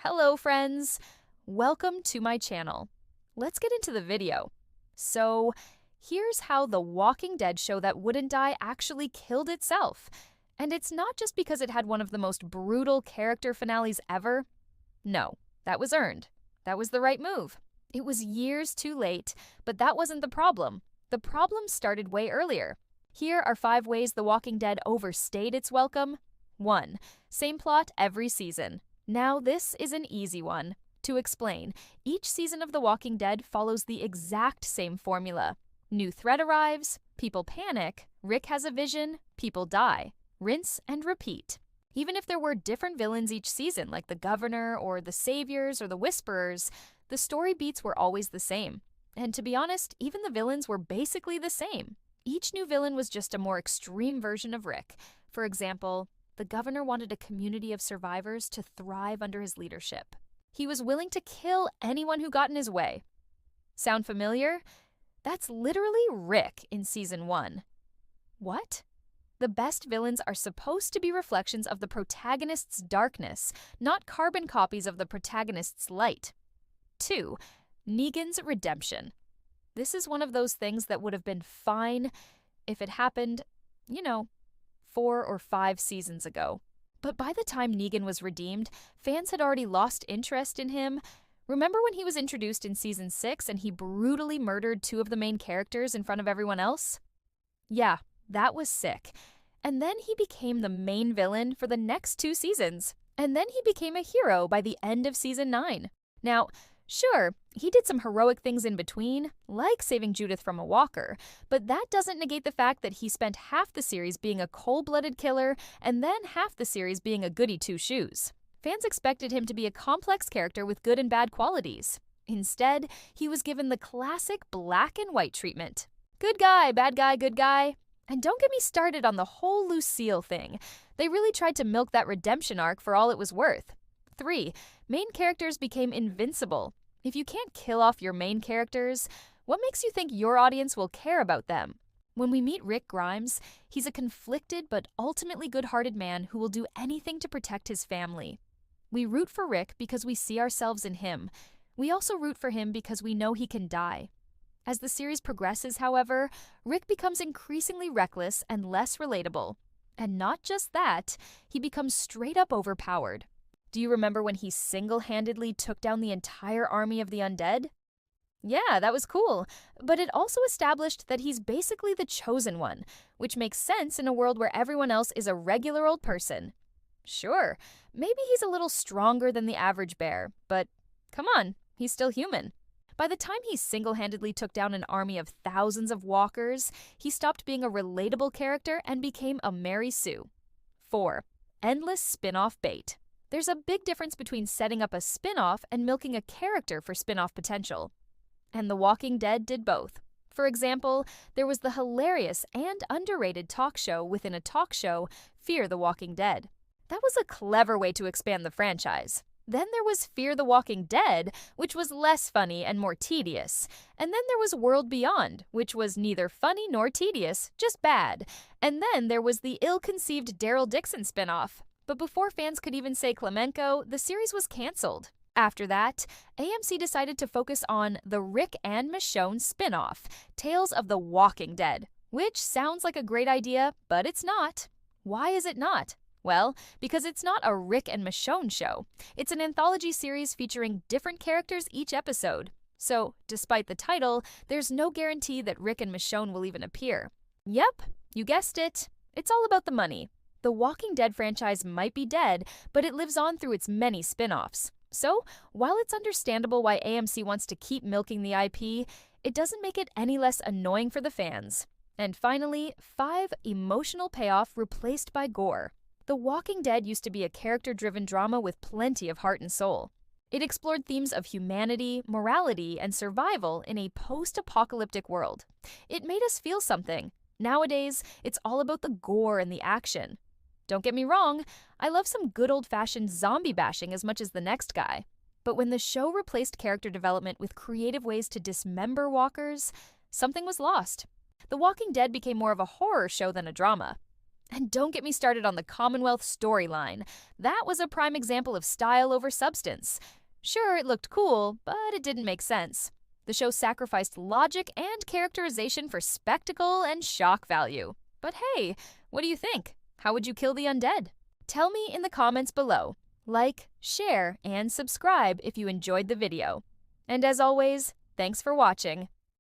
Hello, friends! Welcome to my channel. Let's get into the video. So, here's how the Walking Dead show that wouldn't die actually killed itself. And it's not just because it had one of the most brutal character finales ever. No, that was earned. That was the right move. It was years too late, but that wasn't the problem. The problem started way earlier. Here are 5 ways The Walking Dead overstayed its welcome. 1. Same plot every season. Now, this is an easy one. To explain, each season of The Walking Dead follows the exact same formula. New threat arrives, people panic, Rick has a vision, people die. Rinse and repeat. Even if there were different villains each season, like the Governor or the Saviors or the Whisperers, the story beats were always the same. And to be honest, even the villains were basically the same. Each new villain was just a more extreme version of Rick. For example, the Governor wanted a community of survivors to thrive under his leadership. He was willing to kill anyone who got in his way. Sound familiar? That's literally Rick in Season 1. What? The best villains are supposed to be reflections of the protagonist's darkness, not carbon copies of the protagonist's light. 2. Negan's redemption. This is one of those things that would have been fine if it happened, 4 or 5 seasons ago. But by the time Negan was redeemed, fans had already lost interest in him. Remember when he was introduced in Season 6 and he brutally murdered 2 of the main characters in front of everyone else? Yeah, that was sick. And then he became the main villain for the next 2 seasons. And then he became a hero by the end of Season 9. Now, sure, he did some heroic things in between, like saving Judith from a walker, but that doesn't negate the fact that he spent half the series being a cold-blooded killer and then half the series being a goody two-shoes. Fans expected him to be a complex character with good and bad qualities. Instead, he was given the classic black and white treatment. Good guy, bad guy, good guy. And don't get me started on the whole Lucille thing. They really tried to milk that redemption arc for all it was worth. 3. Main characters became invincible. If you can't kill off your main characters, what makes you think your audience will care about them? When we meet Rick Grimes, he's a conflicted but ultimately good-hearted man who will do anything to protect his family. We root for Rick because we see ourselves in him. We also root for him because we know he can die. As the series progresses, however, Rick becomes increasingly reckless and less relatable. And not just that, he becomes straight-up overpowered. Do you remember when he single-handedly took down the entire army of the undead? Yeah, that was cool, but it also established that he's basically the chosen one, which makes sense in a world where everyone else is a regular old person. Sure, maybe he's a little stronger than the average bear, but come on, he's still human. By the time he single-handedly took down an army of thousands of walkers, he stopped being a relatable character and became a Mary Sue. 4. Endless spin-off bait. There's a big difference between setting up a spin-off and milking a character for spin-off potential. And The Walking Dead did both. For example, there was the hilarious and underrated talk show within a talk show, Fear the Walking Dead. That was a clever way to expand the franchise. Then there was Fear the Walking Dead, which was less funny and more tedious. And then there was World Beyond, which was neither funny nor tedious, just bad. And then there was the ill-conceived Daryl Dixon spin-off. But before fans could even say Clemenco, the series was canceled. After that, AMC decided to focus on the Rick and Michonne spin-off, Tales of the Walking Dead, which sounds like a great idea, but it's not. Why is it not? Well, because it's not a Rick and Michonne show. It's an anthology series featuring different characters each episode. So, despite the title, there's no guarantee that Rick and Michonne will even appear. Yep, you guessed it. It's all about the money. The Walking Dead franchise might be dead, but it lives on through its many spin-offs. So, while it's understandable why AMC wants to keep milking the IP, it doesn't make it any less annoying for the fans. And finally, 5. Emotional payoff replaced by gore. The Walking Dead used to be a character-driven drama with plenty of heart and soul. It explored themes of humanity, morality, and survival in a post-apocalyptic world. It made us feel something. Nowadays, it's all about the gore and the action. Don't get me wrong, I love some good old-fashioned zombie bashing as much as the next guy. But when the show replaced character development with creative ways to dismember walkers, something was lost. The Walking Dead became more of a horror show than a drama. And don't get me started on the Commonwealth storyline. That was a prime example of style over substance. Sure, it looked cool, but it didn't make sense. The show sacrificed logic and characterization for spectacle and shock value. But hey, what do you think? How would you kill the undead? Tell me in the comments below. Like, share, and subscribe if you enjoyed the video. And as always, thanks for watching.